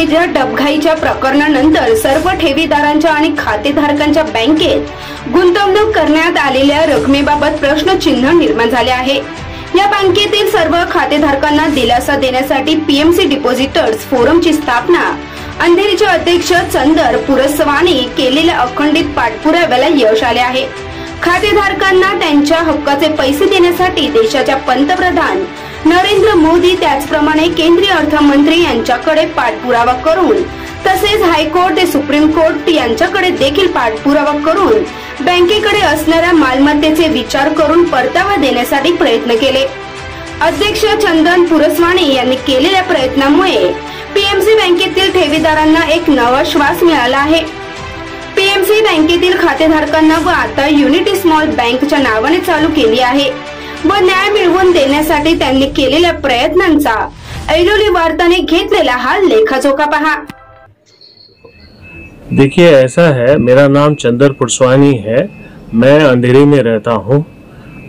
बँकेच्या डबघाईच्या प्रकरणानंतर सर्व ठेवीदारांच्या आणि खातेधारकांच्या बँकेत गुंतवणूक करण्यात आलेल्या रकमेबाबत प्रश्नचिन्ह निर्माण झाले आहे। या बँकेतील सर्व खातेधारकांना दिलासा देण्यासाठी पीएमसी डिपॉझिटर्स फोरमची स्थापना अंधेरीचे अध्यक्ष चंदर पुरस्वानी केलेल्या अखंडित पाठपुराव्याला यश आले आहे। खातेधारकांना त्यांच्या हक्काचे पैसे देण्यासाठी देशाच्या पंतप्रधान नरेंद्र मोदी त्याचप्रमाणे केंद्रीय अर्थमंत्री यांच्याकडे पाठपुरावा करून तसेच हायकोर्ट ते सुप्रीम कोर्ट यांच्याकडे देखील पाठपुरावा करून बँकेकडे असणाऱ्या मालमत्तेचे विचार करून परतावा देण्यासाठी प्रयत्न केले। अध्यक्ष चंदन पुरस्वानी यांनी केलेल्या प्रयत्नामुळे पीएमसी बँकेतील ठेवीदारांना एक नवा श्वास मिळाला आहे। पीएमसी बँकेतील खातेधारकांना व आता युनिटी स्मॉल बँकच्या नावाने चालू केली आहे व न्याय मिळवून देण्यासाठी त्यांनी केलेल्या प्रयत्नांचा ऐरोली वार्ताने घेतलेला हा लेखाजोखा पहा। देखिए, ऐसा है, मेरा नाम चंदर पुरस्वानी है, मैं अंधेरी में रहता हूँ।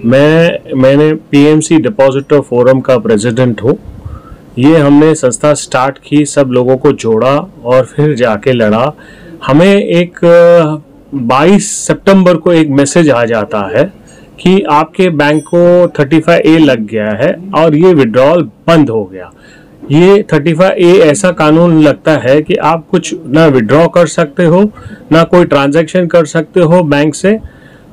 मैंने पीएमसी डिपॉजिटर फोरम का प्रेसिडेंट हूँ। ये हमने संस्था स्टार्ट की, सब लोगों को जोड़ा और फिर जाके लड़ा। हमें एक 22 सितंबर को एक मैसेज आ जाता है कि आपके बैंक को 35A लग गया है और ये विड्रॉल बंद हो गया। ये 35A ऐसा कानून लगता है कि आप कुछ ना विड्रॉ कर सकते हो, ना कोई ट्रांजैक्शन कर सकते हो बैंक से।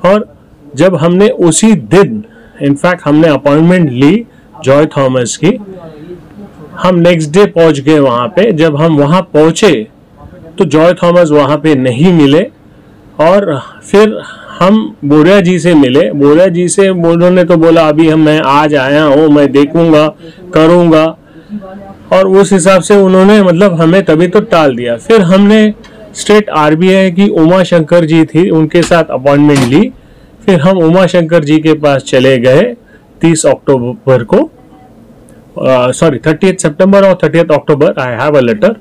और जब हमने उसी दिन इनफैक्ट हमने अपॉइंटमेंट ली जॉय थॉमस की, हम नेक्स्ट डे पहुंच गए वहाँ पे। जब हम वहाँ पहुँचे तो जॉय थॉमस वहाँ पे नहीं मिले और फिर हम बोरिया जी से मिले। बोरिया जी से उन्होंने तो बोला अभी मैं आज आया हूँ, मैं देखूंगा करूँगा, और उस हिसाब से उन्होंने मतलब हमें तभी तो टाल दिया। फिर हमने स्टेट आरबीआई की उमा शंकर जी थी, उनके साथ अपॉइंटमेंट ली। फिर हम उमा शंकर जी के पास चले गए 30 अक्टूबर को, 30 सितंबर और 30 अक्टूबर, आई हैव अ लेटर।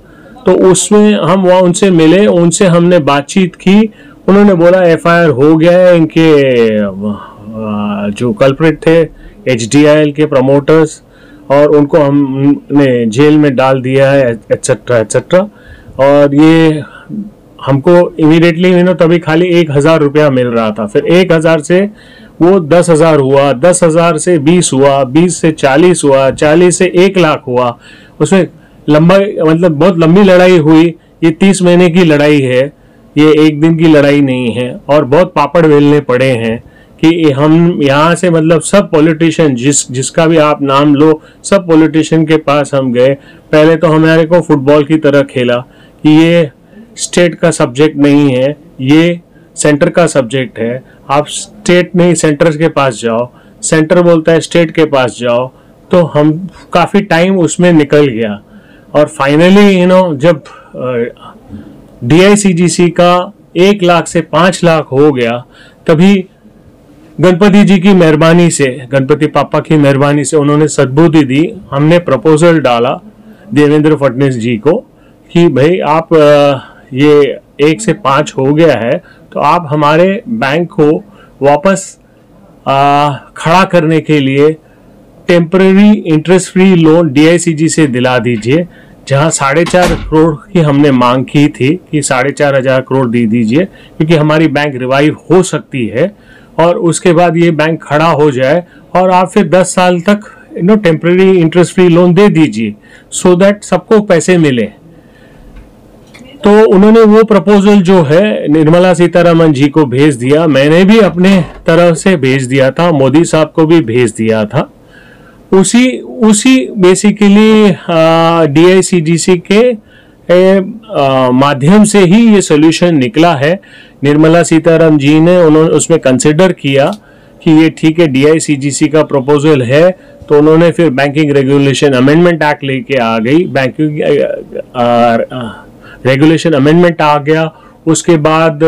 तो उसमें हम वहाँ उनसे मिले, उनसे हमने बातचीत की। उन्होंने बोला एफआईआर हो गया है, इनके जो कल्प्रिट थे HDIL के प्रमोटर्स, और उनको हमने जेल में डाल दिया है एटसेट्रा एटसेट्रा। और ये हमको इमीडिएटली तभी खाली 1000 रुपया मिल रहा था। फिर 1000 से वो 10,000 हुआ, 10,000 से 20 हुआ, 20 से 40 हुआ, 40 से 1 लाख हुआ। उसमें लंबा मतलब बहुत लंबी लड़ाई हुई। ये 30 महीने की लड़ाई है, ये एक दिन की लड़ाई नहीं है। और बहुत पापड़ बेलने पड़े हैं कि हम यहाँ से मतलब सब पॉलिटिशियन जिसका भी आप नाम लो, सब पॉलिटिशियन के पास हम गए। पहले तो हमारे को फुटबॉल की तरह खेला कि ये स्टेट का सब्जेक्ट नहीं है, ये सेंटर का सब्जेक्ट है। आप स्टेट नहीं सेंटर के पास जाओ, सेंटर बोलता है स्टेट के पास जाओ। तो हम काफ़ी टाइम उसमें निकल गया और फाइनली जब DICGC का 1 लाख से 5 लाख हो गया, तभी गणपति जी की मेहरबानी से, गणपति पापा की मेहरबानी से उन्होंने सद्बुद्धि दी। हमने प्रपोजल डाला देवेंद्र फडणवीस जी को कि भाई आप ये 1 से 5 हो गया है तो आप हमारे बैंक को वापस खड़ा करने के लिए temporary interest free loan DICG से दिला दीजिए। जहां 4.5 करोड़ की हमने मांग की थी कि 4,500 करोड़ दे दीजिए, क्योंकि हमारी बैंक रिवाइव हो सकती है और उसके बाद ये बैंक खड़ा हो जाए और आप फिर 10 साल तक टेम्पररी इंटरेस्ट फ्री लोन दे दीजिए, सो दैट सबको पैसे मिले। तो उन्होंने वो प्रपोजल जो है निर्मला सीतारमण जी को भेज दिया। मैंने भी अपने तरफ से भेज दिया था, मोदी साहब को भी भेज दिया था। उसी बेसिकली DICGC के माध्यम से ही ये सोल्यूशन निकला है। निर्मला सीतारमण जी ने उन्होंने उसमें कंसिडर किया कि ये ठीक है, DICGC का प्रपोजल है, तो उन्होंने फिर बैंकिंग रेगुलेशन अमेंडमेंट एक्ट लेके आ गई। बैंकिंग रेगुलेशन अमेंडमेंट आ गया, उसके बाद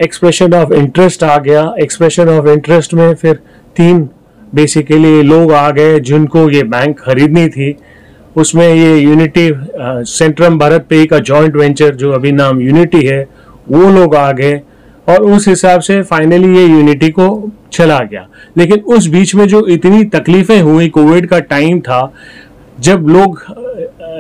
एक्सप्रेशन ऑफ इंटरेस्ट आ गया। एक्सप्रेशन ऑफ इंटरेस्ट में फिर 3 बेसिकली लोग आ गए जिनको ये बैंक खरीदनी थी। उसमें ये यूनिटी सेंट्रम भारत पे का जॉइंट वेंचर जो अभी नाम यूनिटी है, वो लोग आ गए और उस हिसाब से फाइनली ये यूनिटी को चला गया। लेकिन उस बीच में जो इतनी तकलीफें हुई, कोविड का टाइम था, जब लोग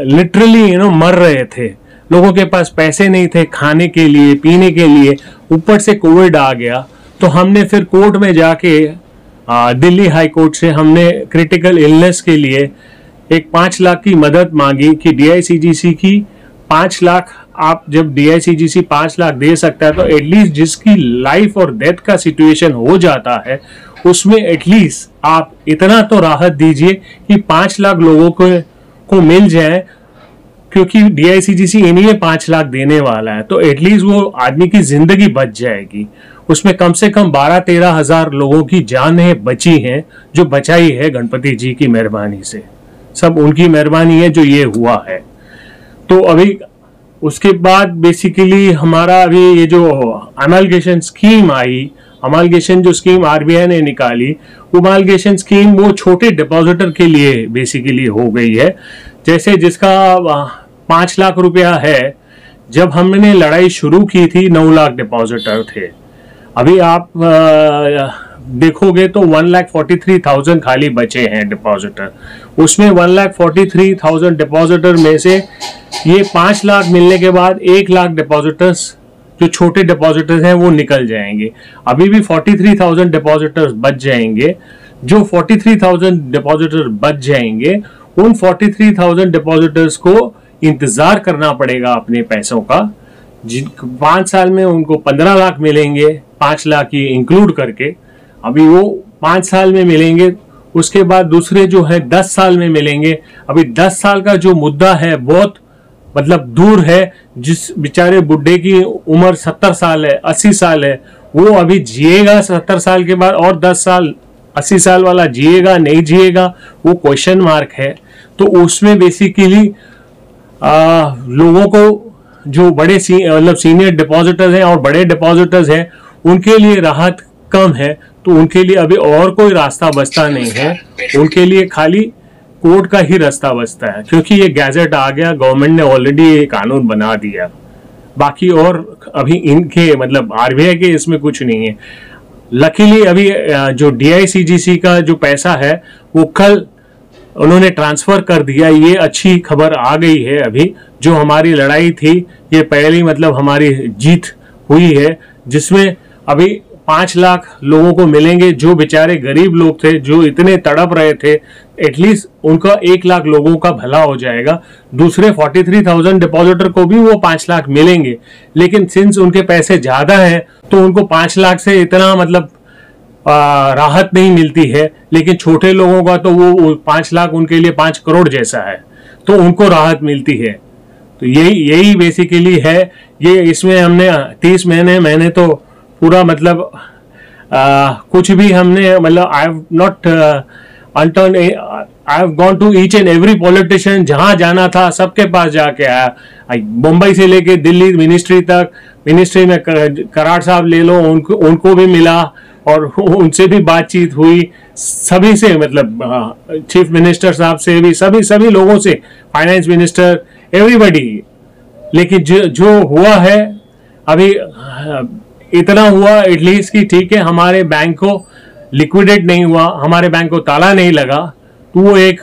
लिटरली मर रहे थे, लोगों के पास पैसे नहीं थे खाने के लिए, पीने के लिए, ऊपर से कोविड आ गया, तो हमने फिर कोर्ट में जाके दिल्ली हाई कोर्ट से हमने क्रिटिकल इलनेस के लिए एक 5 लाख की मदद मांगी कि DICGC की 5 लाख, आप जब DICGC 5 लाख दे सकता है तो एटलीस्ट जिसकी लाइफ और डेथ का सिचुएशन हो जाता है उसमें एटलीस्ट आप इतना तो राहत दीजिए कि 5 लाख लोगों को मिल जाए, क्योंकि DICGC इन्हीं 5 लाख देने वाला है, तो एटलीस्ट वो आदमी की जिंदगी बच जाएगी। उसमें कम से कम 12-13 हजार लोगों की जानें बची हैं, जो बचाई है गणपति जी की मेहरबानी से, सब उनकी मेहरबानी है जो ये हुआ है। तो अभी उसके बाद बेसिकली हमारा अभी ये जो अमालगेशन स्कीम आई, अमालगेशन जो स्कीम RBI ने निकाली, वो अमालगेशन स्कीम वो छोटे डिपॉजिटर के लिए बेसिकली हो गई है। जैसे जिसका 5 लाख रुपया है, जब हमने लड़ाई शुरू की थी 9 लाख डिपॉजिटर थे, अभी आप देखोगे तो 1,43,000 खाली बचे हैं डिपॉजिटर। उसमें 1,43,000 डिपॉजिटर में से ये 5 लाख मिलने के बाद 1 लाख डिपॉजिटर्स जो छोटे डिपॉजिटर्स हैं वो निकल जाएंगे। अभी भी 43,000 डिपॉजिटर्स बच जाएंगे। जो 43,000 डिपॉजिटर बच जाएंगे, उन 43,000 डिपॉजिटर्स को इंतजार करना पड़ेगा अपने पैसों का। 5 साल में उनको 15 लाख मिलेंगे, 5 लाख ये इंक्लूड करके। अभी वो 5 साल में मिलेंगे, उसके बाद दूसरे जो है 10 साल में मिलेंगे। अभी 10 साल का जो मुद्दा है बहुत मतलब दूर है। जिस बेचारे बुढ़े की उम्र 70 साल है, 80 साल है, वो अभी जिएगा 70 साल के बाद और 10 साल 80 साल वाला जिएगा नहीं जिएगा, वो क्वेश्चन मार्क है। तो उसमें बेसिकली लोगों को जो बड़े मतलब सीनियर डिपॉजिटर्स हैं और बड़े डिपॉजिटर्स हैं, उनके लिए राहत कम है, तो उनके लिए अभी और कोई रास्ता बचता नहीं है। उनके लिए खाली कोर्ट का ही रास्ता बचता है, क्योंकि ये गैजेट आ गया, गवर्नमेंट ने ऑलरेडी ये कानून बना दिया। बाकी और अभी इनके मतलब RBI के इसमें कुछ नहीं है। लकीली अभी जो DICGC का जो पैसा है वो कल उन्होंने ट्रांसफर कर दिया, ये अच्छी खबर आ गई है। अभी जो हमारी लड़ाई थी, ये पहली मतलब हमारी जीत हुई है, जिसमें अभी 5 लाख लोगों को मिलेंगे। जो बेचारे गरीब लोग थे, जो इतने तड़प रहे थे, एटलीस्ट उनका 1 लाख लोगों का भला हो जाएगा। दूसरे 43,000 डिपॉजिटर को भी वो 5 लाख मिलेंगे, लेकिन सिंस उनके पैसे ज्यादा हैं तो उनको 5 लाख से इतना मतलब राहत नहीं मिलती है। लेकिन छोटे लोगों का तो वो 5 लाख उनके लिए 5 करोड़ जैसा है, तो उनको राहत मिलती है। तो यही बेसिकली है ये। इसमें हमने 30 महीने तो पूरा मतलब कुछ भी हमने मतलब I have gone to each and every politician, जहां जाना था सबके पास जाके आया। मुंबई से लेके दिल्ली मिनिस्ट्री तक, मिनिस्ट्री में कराड़ साहब ले लो, उनको भी मिला और उनसे भी बातचीत हुई, सभी से मतलब चीफ मिनिस्टर साहब से भी, सभी लोगों से, फाइनेंस मिनिस्टर, एवरीबडी। लेकिन जो हुआ है अभी इतना हुआ एटलीस्ट कि ठीक है, हमारे बैंक को लिक्विडेट नहीं हुआ, हमारे बैंक को ताला नहीं लगा, तो वो एक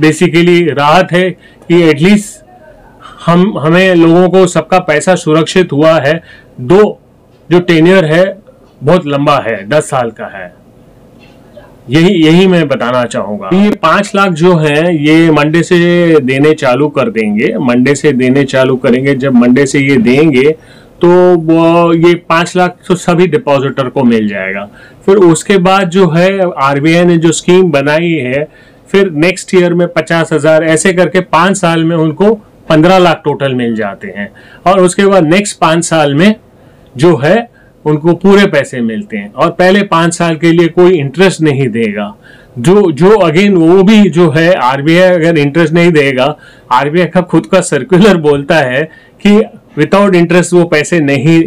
बेसिकली राहत है कि एटलीस्ट हमें लोगों को सबका पैसा सुरक्षित हुआ है। जो टेन्योर है बहुत लंबा है, 10 साल का है। यही मैं बताना चाहूंगा। ये 5 लाख जो है ये मंडे से देने चालू कर देंगे, मंडे से देने चालू करेंगे। जब मंडे से ये देंगे तो ये 5 लाख तो सभी डिपॉजिटर को मिल जाएगा। फिर उसके बाद जो है RBI ने जो स्कीम बनाई है, फिर नेक्स्ट ईयर में 50,000 ऐसे करके 5 साल में उनको 15 लाख टोटल मिल जाते हैं। और उसके बाद नेक्स्ट 5 साल में जो है उनको पूरे पैसे मिलते हैं। और पहले 5 साल के लिए कोई इंटरेस्ट नहीं देगा। जो अगेन वो भी जो है RBI अगर इंटरेस्ट नहीं देगा, RBI का खुद का सर्कुलर बोलता है कि विदाउट इंटरेस्ट वो पैसे नहीं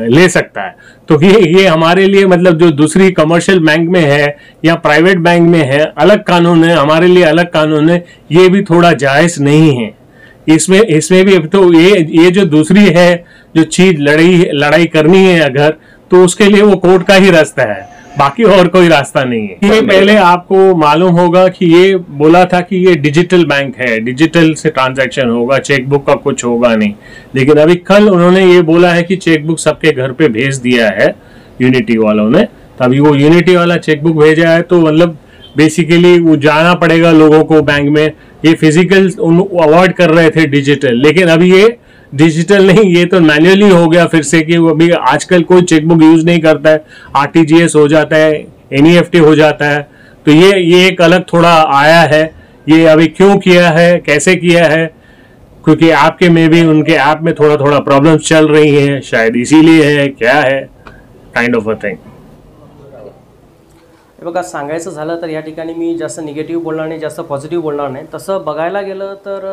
ले सकता है। तो ये हमारे लिए मतलब जो दूसरी कमर्शियल बैंक में है या प्राइवेट बैंक में है अलग कानून है, हमारे लिए अलग कानून है। ये भी थोड़ा जायज नहीं है। इसमें भी तो ये जो दूसरी है जो चीज लड़ाई करनी है अगर, तो उसके लिए वो कोर्ट का ही रास्ता है। बाकी और कोई रास्ता नहीं है। ये पहले आपको मालूम होगा कि ये बोला था कि ये डिजिटल बैंक है, डिजिटल से ट्रांजैक्शन होगा, चेकबुक का कुछ होगा नहीं, लेकिन अभी कल उन्होंने ये बोला है कि चेकबुक सबके घर पे भेज दिया है यूनिटी वालों ने। तभी वो यूनिटी वाला चेकबुक भेजा है तो मतलब बेसिकली वो जाना पड़ेगा लोगों को बैंक में। ये फिजिकल अवॉइड कर रहे थे डिजिटल, लेकिन अभी ये डिजिटल नहीं, ये तो मैन्युअली हो गया फिर से कि अभी आजकल कोई चेकबुक यूज नहीं करता है, आरटीजीएस हो जाता है, एनईएफटी हो जाता है। तो ये एक अलग थोड़ा आया है। ये अभी क्यों किया है, कैसे किया है, क्योंकि आपके में भी उनके ऐप में थोड़ा थोड़ा प्रॉब्लम्स चल रही हैं, शायद इसीलिए है, क्या है, काइंड ऑफ अ थिंग। बघा, सांगायचं झालं तर या ठिकाणी मी जास्त निगेटिव्ह बोलणार नाही, जास्त पॉझिटिव्ह बोलणार नाही। तसं बघायला गेलं तर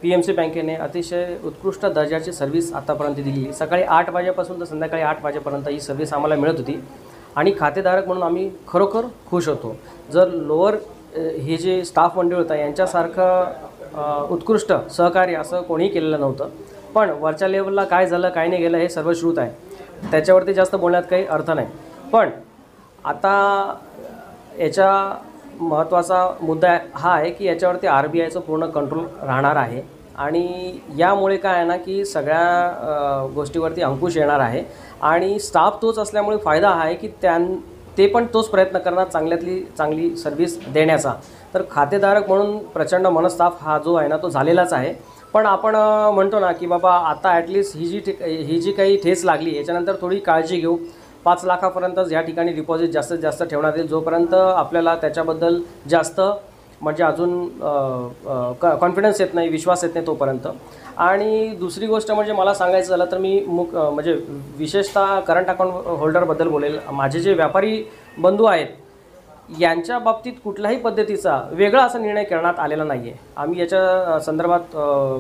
पीएमसी बँकेने अतिशय उत्कृष्ट दर्जाची सर्व्हिस आतापर्यंत दिली। सकाळी 8 वाजेपासून तर संध्याकाळी 8 वाजेपर्यंत ही सर्व्हिस आम्हाला मिळत होती आणि खातेधारक म्हणून आम्ही खरोखर खुश होतो। जर लोअर हे जे स्टाफ मंडळ होता यांच्यासारखं उत्कृष्ट सहकार्य असं कोणीही केलेलं नव्हतं। पण वरच्या लेवलला काय झालं काय नाही गेलं हे सर्व श्रुत आहे, त्याच्यावरती जास्त बोलण्यात काही अर्थ नाही। पण आता याचा महत्त्वाचा मुद्दा हा आहे की याच्यावरती RBIचं पूर्ण कंट्रोल राहणार आहे आणि यामुळे काय आहे ना की सगळ्या गोष्टीवरती अंकुश येणार आहे आणि स्टाफ तोच असल्यामुळे फायदा हा आहे की ते पण तोच प्रयत्न करणार चांगल्यातली चांगली सर्व्हिस देण्याचा। तर खातेधारक म्हणून प्रचंड मनस्ताप हा जो आहे ना तो झालेलाच आहे। पण आपण म्हणतो ना की बाबा आता ॲटलिस्ट ही जी काही ठेच लागली याच्यानंतर थोडी काळजी घेऊ। 5 लाखापर्यंतच या ठिकाणी डिपॉझिट जास्तीत जास्त ठेवण्यात येईल, जोपर्यंत आपल्याला त्याच्याबद्दल जास्त म्हणजे अजून कॉन्फिडन्स येत नाही, विश्वास येत नाही तोपर्यंत। आणि दुसरी गोष्ट म्हणजे मला सांगायचं झालं तर मी म्हणजे विशेषतः करंट अकाउंट होल्डरबद्दल बोलेल। माझे जे व्यापारी बंधू आहेत यांच्या बाबतीत कुठल्याही पद्धतीचा वेगळा असा निर्णय करण्यात आलेला नाही आहे। आम्ही याच्या संदर्भात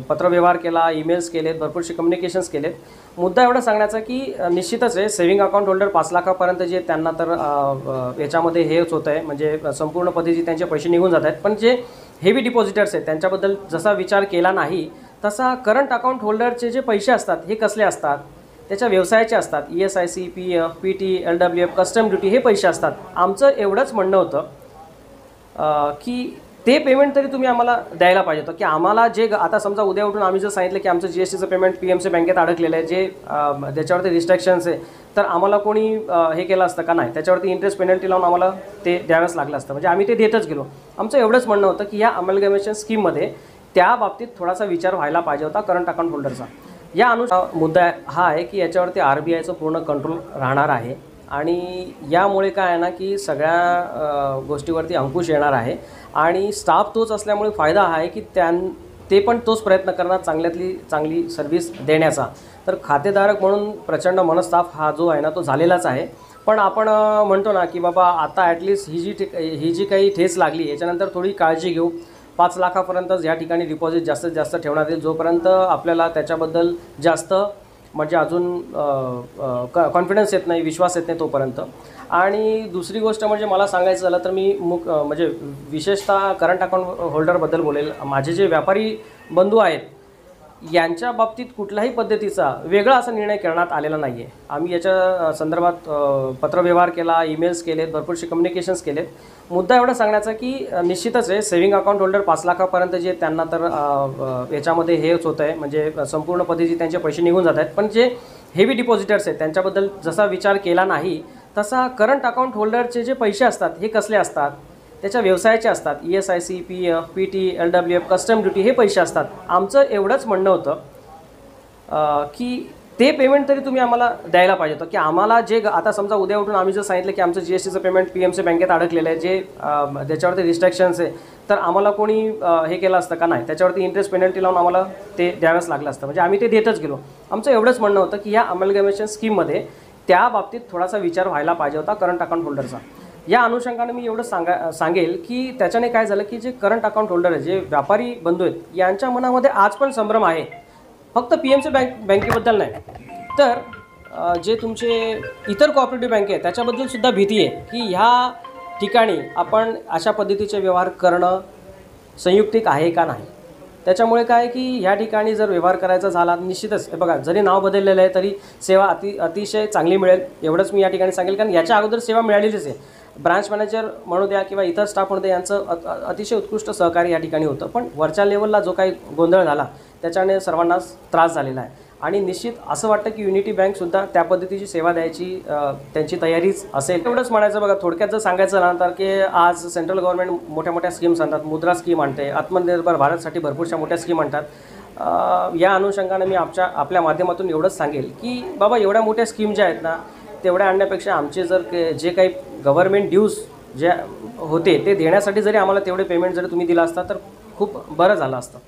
पत्रव्यवहार केला, ईमेल्स केलेत, भरपूरसे कम्युनिकेशन्स केलेत। मुद्दा एवढा सांगण्याचा की निश्चितच आहे सेव्हिंग अकाउंट होल्डर 5 लाखापर्यंत जे त्यांना तर याच्यामध्ये हेच होतं आहे, म्हणजे संपूर्ण पद्धती त्यांचे पैसे निघून जात आहेत। पण जे हेवी डिपॉझिटर्स आहेत त्यांच्याबद्दल जसा विचार केला नाही तसा करंट अकाउंट होल्डरचे जे पैसे असतात हे कसले असतात, त्याच्या व्यवसायाचे असतात। ESIC, PF, PT, LWF, custom duty हे पैसे असतात। आमचं एवढंच म्हणणं होतं की ते पेमेंट तरी तुम्ही आम्हाला द्यायला पाहिजे होतं की आम्हाला जे आता समजा उद्या उठून आम्ही जर सांगितलं की आमचं GSTचं पेमेंट PMC बँकेत अडकलेलं आहे, जे त्याच्यावरती रिस्ट्रिक्शन्स आहे, तर आम्हाला कोणी हे केलं असतं का नाही, त्याच्यावरती इंटरेस्ट पेनल्टी लावून आम्हाला ते द्यावंच लागलं असतं, म्हणजे आम्ही ते देतच गेलो। आमचं एवढंच म्हणणं होतं की या अमलगमेशन स्कीममध्ये त्या बाबतीत थोडासा विचार व्हायला पाहिजे होता करंट अकाउंट होल्डरचा। या मुद्दा हा आहे की याच्यावरती RBIचं पूर्ण कंट्रोल राहणार आहे आणि यामुळे काय आहे ना की सगळ्या गोष्टीवरती अंकुश येणार आहे आणि स्टाफ तोच असल्यामुळे फायदा हा आहे की ते पण तोच प्रयत्न करणार चांगल्यातली चांगली सर्व्हिस देण्याचा। तर खातेधारक म्हणून प्रचंड मनस्ताप हा जो आहे ना तो झालेलाच आहे। पण आपण म्हणतो ना की बाबा आता ॲटलिस्ट ही जी काही ठेच लागली याच्यानंतर थोडी काळजी घेऊ। 5 लाखापर्यंतच या ठिकाणी डिपॉझिट जास्तीत जास्त ठेवण्यात येईल, जोपर्यंत आपल्याला त्याच्याबद्दल जास्त म्हणजे अजून कॉन्फिडन्स येत नाही, विश्वास येत नाही तोपर्यंत। आणि दुसरी गोष्ट म्हणजे मला सांगायचं झालं तर मी म्हणजे विशेषतः करंट अकाउंट होल्डरबद्दल बोलेल। माझे जे व्यापारी बंधू आहेत यांच्या बाबतीत कुठल्याही पद्धतीचा वेगळा असा निर्णय करण्यात आलेला नाही आहे। आम्ही याच्या संदर्भात पत्रव्यवहार केला, ईमेल्स केलेत, भरपूरसे कम्युनिकेशन्स केलेत। मुद्दा एवढा सांगण्याचा की निश्चितच आहे सेव्हिंग अकाउंट होल्डर 5 लाखापर्यंत जे त्यांना तर याच्यामध्ये हेच होतं आहे, म्हणजे संपूर्ण पद्धती त्यांचे पैसे निघून जात आहेत। पण जे हेवी डिपॉझिटर्स आहेत त्यांच्याबद्दल जसा विचार केला नाही तसा करंट अकाउंट होल्डरचे जे पैसे असतात हे कसले असतात, त्याच्या व्यवसायाचे असतात। ESIC, PF, PT, LWF, custom duty हे पैसे असतात। आमचं एवढंच म्हणणं होतं की ते पेमेंट तरी तुम्ही आम्हाला द्यायला पाहिजे होतं की आम्हाला जे आता समजा उद्या उठून आम्ही जर सांगितलं की आमचं GSTचं पेमेंट PMC बँकेत अडकलेलं आहे, जे त्याच्यावरती रिस्ट्रिक्शन्स आहे, तर आम्हाला कोणी हे केलं असतं का नाही, त्याच्यावरती इंटरेस्ट पेनल्टी लावून आम्हाला ते द्यावंच लागलं असतं, म्हणजे आम्ही ते देतच गेलो। आमचं एवढंच म्हणणं होतं की या अमलगमेशन स्कीममध्ये त्या बाबतीत थोडासा विचार व्हायला पाहिजे होता करंट अकाउंट होल्डरचा। या अनुषंगाने मी एवढं सांगेल की त्याच्याने काय झालं की जे करंट अकाउंट होल्डर आहे, जे व्यापारी बंधू आहेत यांच्या मनामध्ये आज पण संभ्रम आहे, फक्त PMC बँकेबद्दल नाही तर जे तुमचे इतर कोऑपरेटिव्ह बँके आहेत त्याच्याबद्दल सुद्धा भीती आहे की ह्या ठिकाणी आपण अशा पद्धतीचे व्यवहार करणं संयुक्तिक आहे का नाही। त्याच्यामुळे काय की ह्या ठिकाणी जर व्यवहार करायचा झाला निश्चितच हे बघा जरी नाव बदललेलं आहे तरी सेवा अतिशय चांगली मिळेल एवढंच मी या ठिकाणी सांगेल, कारण याच्या अगोदर सेवा मिळालेलीच आहे. ब्रांच मॅनेजर म्हणू द्या किंवा इतर स्टाफ म्हणू द्या यांचं अतिशय उत्कृष्ट सहकार्य या ठिकाणी होतं. पण वरच्या लेवलला जो काही गोंधळ झाला त्याच्याने सर्वांनाच त्रास झालेला आहे आणि निश्चित असं वाटतं की युनिटी बँकसुद्धा त्या पद्धतीची सेवा द्यायची त्यांची तयारीच असेल. एवढंच म्हणायचं बघा. थोडक्यात जर सांगायचं ना तर की आज सेंट्रल गव्हर्नमेंट मोठ्या मोठ्या स्कीम्स आणतात, मुद्रा स्कीम आणते, आत्मनिर्भर भारतसाठी भरपूरशा मोठ्या स्कीम आणतात. या अनुषंगाने मी आपल्या माध्यमातून एवढंच सांगेल की बाबा एवढ्या मोठ्या स्कीम ज्या आहेत ना तेवढ्या आणण्यापेक्षा आमचे जर जे काही गव्हर्नमेंट ड्यूज जे होते ते देण्यासाठी जरी आम्हाला तेवढे पेमेंट जरी तुम्ही दिला असता तर खूप बरं झालं असतं.